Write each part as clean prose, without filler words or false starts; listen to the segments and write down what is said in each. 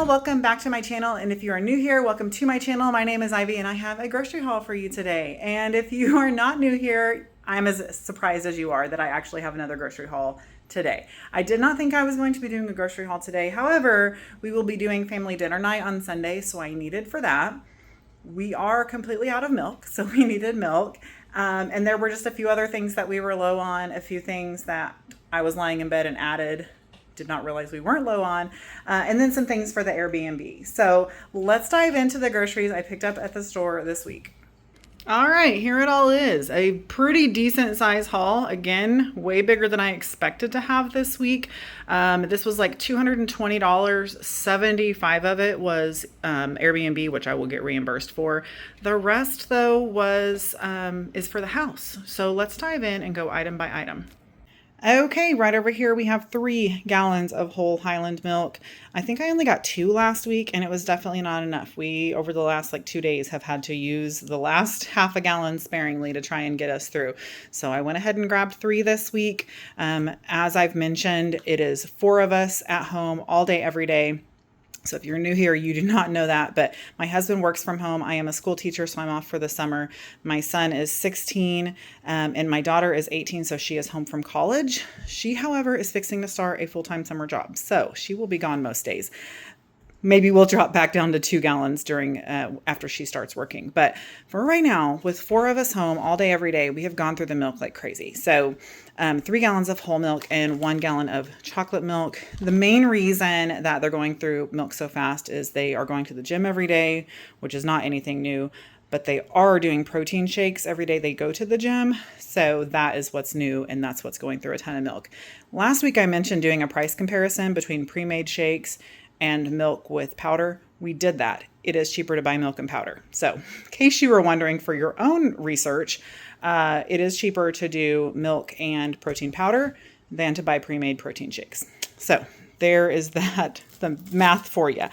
welcome back to my channel. And if you are new here, welcome to my channel. My name is Ivy and I have a grocery haul for you today. And if you are not new here, I'm as surprised as you are that I actually have another grocery haul today. I did not think I was going to be doing a grocery haul today. However, we will be doing family dinner night on Sunday, so I needed for that. We are completely out of milk, so we needed milk. And there were just a few other things that we were low on, a few things that I was lying in bed and added. Did not realize we weren't low on, and then some things for the Airbnb. So let's dive into the groceries I picked up at the store this week. All right, here it all is. A pretty decent size haul. Again, way bigger than I expected to have this week. This was like $220. 75 of it was Airbnb, which I will get reimbursed for. The rest, though, is for the house. So let's dive in and go item by item. Okay, right over here we have 3 gallons of whole Highland milk. I think I only got 2 last week and it was definitely not enough. We, over the last 2 days, have had to use the last half a gallon sparingly to try and get us through. So I went ahead and grabbed 3 this week. As I've mentioned, it is 4 of us at home all day, every day. So if you're new here, you do not know that, but my husband works from home. I am a school teacher, so I'm off for the summer. My son is 16, and my daughter is 18, so she is home from college. She, however, is fixing to start a full-time summer job, so she will be gone most days. Maybe we'll drop back down to 2 gallons after she starts working. But for right now, with 4 of us home all day, every day, we have gone through the milk like crazy. So 3 gallons of whole milk and 1 gallon of chocolate milk. The main reason that they're going through milk so fast is they are going to the gym every day, which is not anything new, but they are doing protein shakes every day they go to the gym. So that is what's new, and that's what's going through a ton of milk. Last week, I mentioned doing a price comparison between pre-made shakes and milk with powder. We did that. It is cheaper to buy milk and powder. So in case you were wondering for your own research, it is cheaper to do milk and protein powder than to buy pre-made protein shakes. So there is that, the math for you.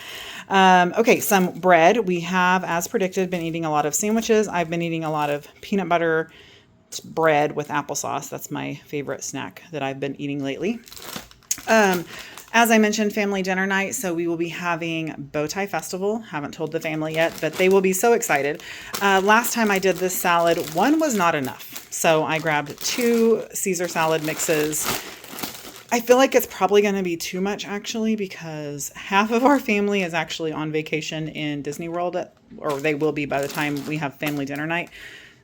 Okay, some bread. We have, as predicted, been eating a lot of sandwiches. I've been eating a lot of peanut butter bread with applesauce. That's my favorite snack that I've been eating lately. As I mentioned, family dinner night, so we will be having Bow Tie Festival. Haven't told the family yet, but they will be so excited. Last time I did this salad, 1 was not enough. So I grabbed 2 Caesar salad mixes. I feel like it's probably going to be too much, actually, because half of our family is actually on vacation in Disney World, or they will be by the time we have family dinner night.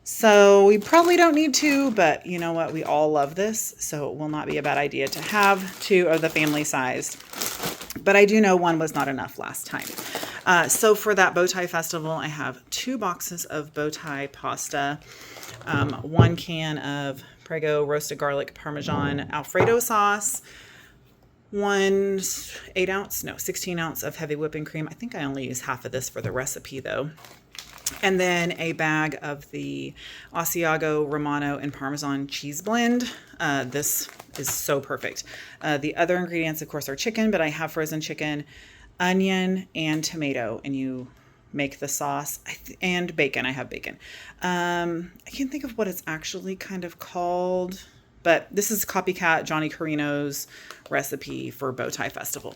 So we probably don't need 2, but you know what? We all love this, so it will not be a bad idea to have 2 of the family sized. But I do know 1 was not enough last time. So for that Bow Tie Festival, I have 2 boxes of bow tie pasta, 1 can of Prego roasted garlic Parmesan Alfredo sauce, 16 ounce of heavy whipping cream. I think I only use half of this for the recipe though. And then a bag of the Asiago Romano and Parmesan cheese blend. This is so perfect. The other ingredients, of course, are chicken, but I have frozen chicken, onion, and tomato. And you make the sauce and bacon. I have bacon. I can't think of what it's actually kind of called, but this is copycat Johnny Carino's recipe for Bow Tie Festival.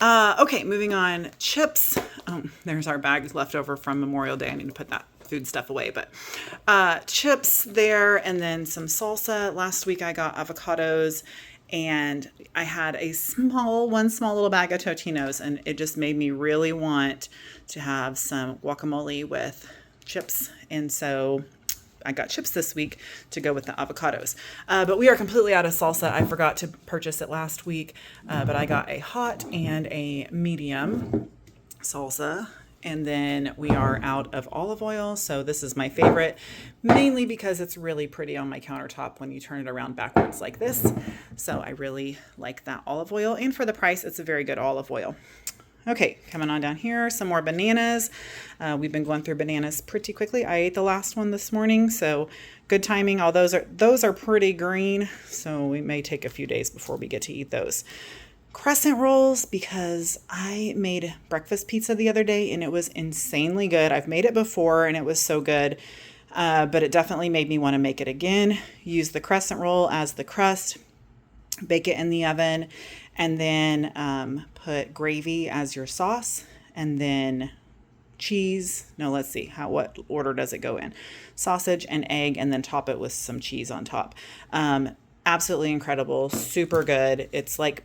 Okay, moving on. Chips. Oh, there's our bag left over from Memorial Day. I need to put that food stuff away, but chips there, and then some salsa. Last week I got avocados, and I had one small little bag of Totino's, and it just made me really want to have some guacamole with chips, and so I got chips this week to go with the avocados. But we are completely out of salsa. I forgot to purchase it last week, but I got a hot and a medium salsa. And then we are out of olive oil. So this is my favorite, mainly because it's really pretty on my countertop when you turn it around backwards like this. So I really like that olive oil. And for the price, it's a very good olive oil. Okay, coming on down here, some more bananas. We've been going through bananas pretty quickly. I ate the last one this morning, so good timing. All those are pretty green, so we may take a few days before we get to eat those. Crescent rolls, because I made breakfast pizza the other day and it was insanely good. I've made it before and it was so good, but it definitely made me want to make it again. Use the crescent roll as the crust, bake it in the oven, and then put gravy as your sauce. and then cheese. No, let's see. What order does it go in? Sausage and egg, and then top it with some cheese on top. Absolutely incredible. Super good. It's like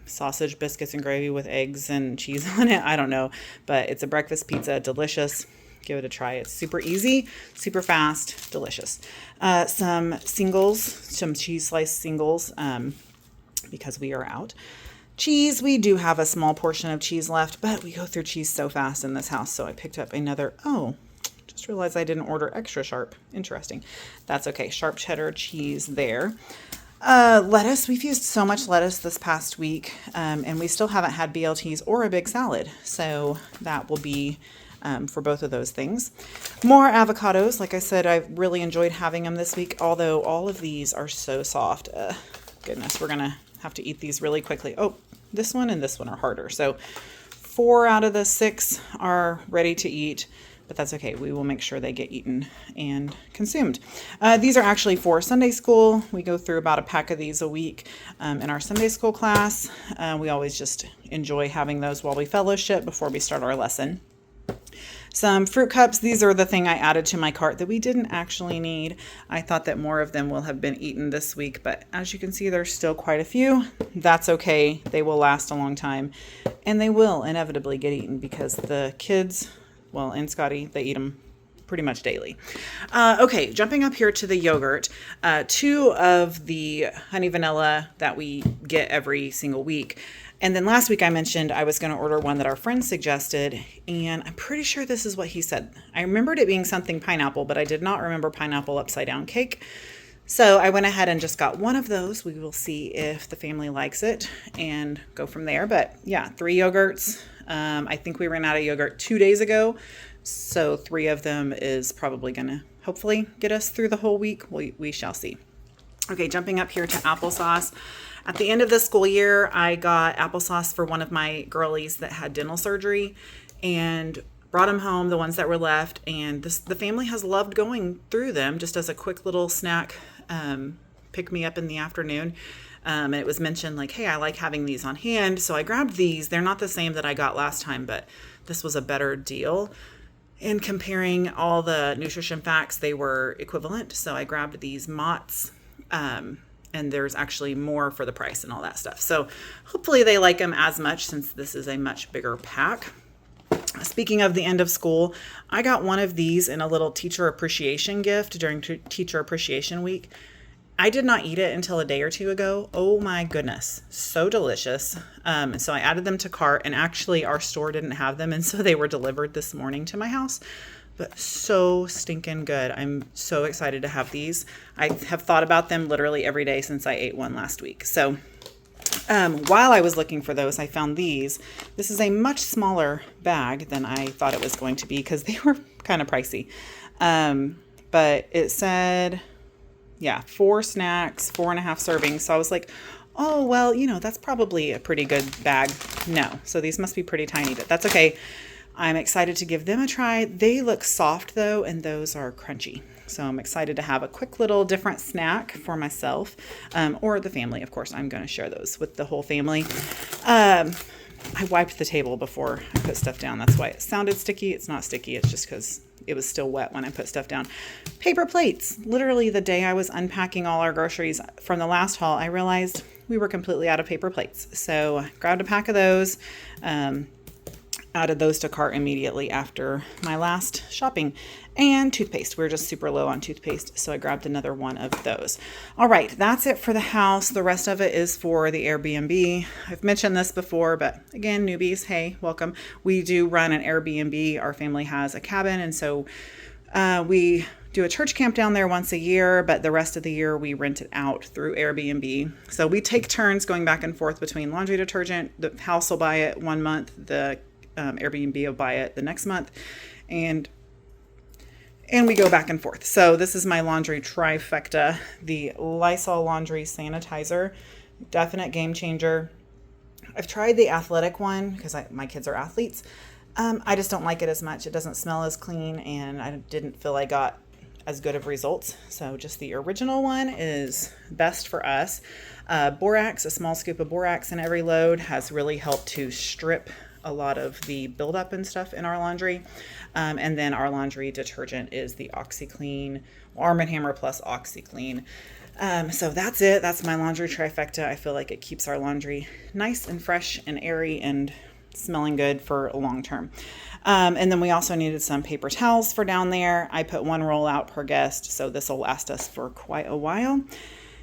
sausage, biscuits, and gravy with eggs and cheese on it. I don't know, but it's a breakfast pizza. Delicious. Give it a try. It's super easy, super fast, delicious. Some singles, some cheese slice singles, because we are out. Cheese, we do have a small portion of cheese left, but we go through cheese so fast in this house. So I picked up another, just realized I didn't order extra sharp. Interesting. That's okay. Sharp cheddar cheese there. Lettuce, we've used so much lettuce this past week, and we still haven't had BLTs or a big salad. So that will be for both of those things. More avocados. Like I said, I've really enjoyed having them this week, although all of these are so soft. Goodness, we're going to have to eat these really quickly. Oh, this one and this one are harder. So 4 out of the 6 are ready to eat, but that's okay. We will make sure they get eaten and consumed. These are actually for Sunday school. We go through about a pack of these a week in our Sunday school class. We always just enjoy having those while we fellowship before we start our lesson. Some fruit cups. These are the thing I added to my cart that we didn't actually need. I thought that more of them will have been eaten this week, but as you can see, there's still quite a few. That's okay. They will last a long time, and they will inevitably get eaten because the kids, well, and Scotty, they eat them pretty much daily. Okay, jumping up here to the yogurt. 2 of the honey vanilla that we get every single week. And then last week I mentioned I was going to order one that our friend suggested, and I'm pretty sure this is what he said. I remembered it being something pineapple, but I did not remember pineapple upside down cake. So I went ahead and just got one of those. We will see if the family likes it and go from there. But yeah, 3 yogurts. I think we ran out of yogurt 2 days ago. So 3 of them is probably going to hopefully get us through the whole week. We shall see. Okay, jumping up here to applesauce. At the end of the school year, I got applesauce for one of my girlies that had dental surgery and brought them home, the ones that were left. And the family has loved going through them just as a quick little snack, pick me up in the afternoon. And it was mentioned like, hey, I like having these on hand. So I grabbed these. They're not the same that I got last time, but this was a better deal. And comparing all the nutrition facts, they were equivalent. So I grabbed these Mott's. And there's actually more for the price and all that stuff. So hopefully they like them as much since this is a much bigger pack. Speaking of the end of school, I got one of these in a little teacher appreciation gift during Teacher Appreciation Week. I did not eat it until a day or 2 ago. Oh my goodness, so delicious. So I added them to cart, and actually our store didn't have them, and so they were delivered this morning to my house. But so stinking good. I'm so excited to have these. I have thought about them literally every day since I ate one last week. So while I was looking for those, I found these. This is a much smaller bag than I thought it was going to be because they were kind of pricey. But it said, 4 snacks, 4.5 servings. So I was like, oh, well, that's probably a pretty good bag. No. So these must be pretty tiny, but that's okay. I'm excited to give them a try. They look soft though, and those are crunchy. So I'm excited to have a quick little different snack for myself, or the family. Of course, I'm going to share those with the whole family. I wiped the table before I put stuff down. That's why it sounded sticky. It's not sticky. It's just because it was still wet when I put stuff down. Paper plates. Literally the day I was unpacking all our groceries from the last haul, I realized we were completely out of paper plates. So I grabbed a pack of those. Added those to cart immediately after my last shopping. And toothpaste. We're just super low on toothpaste, so I grabbed another one of those. All right, that's it for the house. The rest of it is for the Airbnb. I've mentioned this before, but again, newbies, hey, welcome. We do run an Airbnb. Our family has a cabin, and so we do a church camp down there once a year, but the rest of the year we rent it out through Airbnb. So we take turns going back and forth between laundry detergent. The house will buy it 1 month. The Airbnb will buy it the next month, and we go back and forth. So this is my laundry trifecta. The Lysol laundry sanitizer, definite game changer. I've tried the athletic one because my kids are athletes. I just don't like it as much. It doesn't smell as clean, and I didn't feel I got as good of results. So just the original one is best for us. Borax, a small scoop of borax in every load has really helped to strip a lot of the buildup and stuff in our laundry. And then our laundry detergent is the OxiClean, Arm & Hammer plus OxiClean. So that's it. That's my laundry trifecta. I feel like it keeps our laundry nice and fresh and airy and smelling good for a long term. And then we also needed some paper towels for down there. I put 1 roll out per guest, so this will last us for quite a while.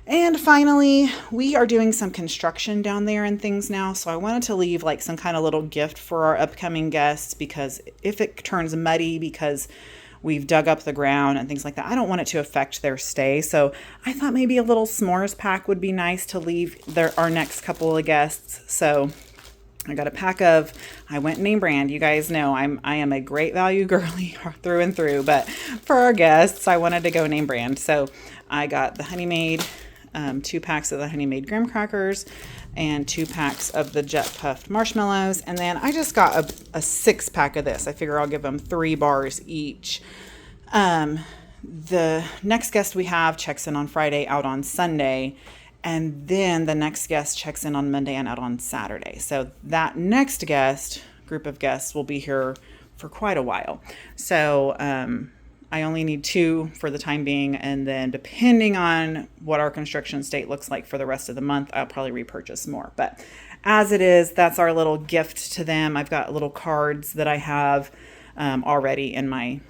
And finally, we are doing some construction down there and things now, so I wanted to leave like some kind of little gift for our upcoming guests, because if it turns muddy because we've dug up the ground and things like that, I don't want it to affect their stay. So I thought maybe a little s'mores pack would be nice to leave our next couple of guests. So I got a pack of, I went name brand. You guys know I am a great value girly through and through, but for our guests, I wanted to go name brand. So I got the Honey Maid, 2 packs of the Honey Maid graham crackers and 2 packs of the jet puffed marshmallows. And then I just got a 6-pack of this. I figure I'll give them 3 bars each. The next guest we have checks in on Friday, out on Sunday. And then the next guest checks in on Monday and out on Saturday. So that next group of guests will be here for quite a while. So I only need 2 for the time being. And then depending on what our construction state looks like for the rest of the month, I'll probably repurchase more. But as it is, that's our little gift to them. I've got little cards that I have already in my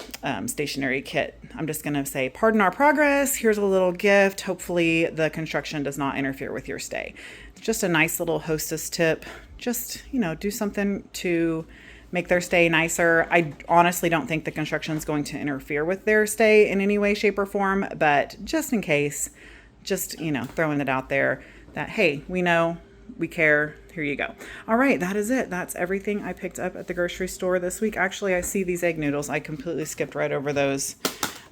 stationery kit. I'm just going to say, pardon our progress. Here's a little gift. Hopefully the construction does not interfere with your stay. It's just a nice little hostess tip. Just, do something to make their stay nicer. I honestly don't think the construction is going to interfere with their stay in any way, shape, or form. But just in case, just, throwing it out there that, hey, we know, we care. Here you go. All right, that is it. That's everything I picked up at the grocery store this week. Actually, I see these egg noodles. I completely skipped right over those.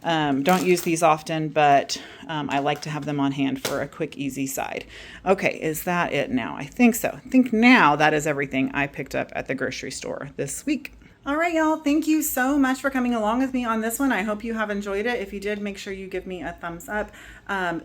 Don't use these often, but I like to have them on hand for a quick, easy side. Okay, is that it now? I think so. I think now that is everything I picked up at the grocery store this week. All right, y'all. Thank you so much for coming along with me on this one. I hope you have enjoyed it. If you did, make sure you give me a thumbs up.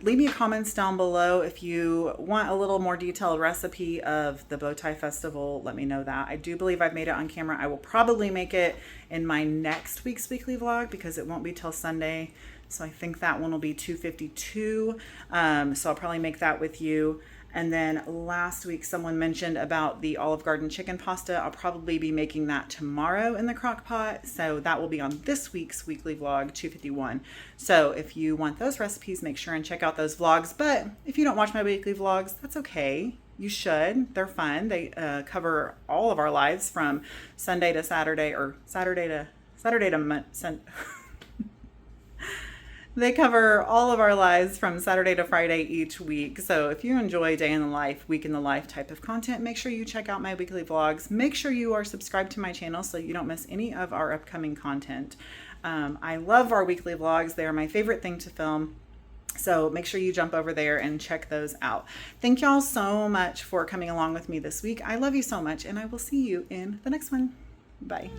Leave me comments down below if you want a little more detailed recipe of the bow tie festival. Let me know that. I do believe I've made it on camera. I will probably make it in my next week's weekly vlog because it won't be till Sunday. So I think that one will be 252. So I'll probably make that with you. And then last week, someone mentioned about the Olive Garden chicken pasta. I'll probably be making that tomorrow in the crock pot. So that will be on this week's weekly vlog, 251. So if you want those recipes, make sure and check out those vlogs. But if you don't watch my weekly vlogs, that's okay. You should. They're fun. They cover all of our lives from Sunday to Saturday, or Saturday to They cover all of our lives from Saturday to Friday each week. So if you enjoy day in the life, week in the life type of content, make sure you check out my weekly vlogs. Make sure you are subscribed to my channel so you don't miss any of our upcoming content. I love our weekly vlogs. They are my favorite thing to film. So make sure you jump over there and check those out. Thank y'all so much for coming along with me this week. I love you so much, and I will see you in the next one. Bye.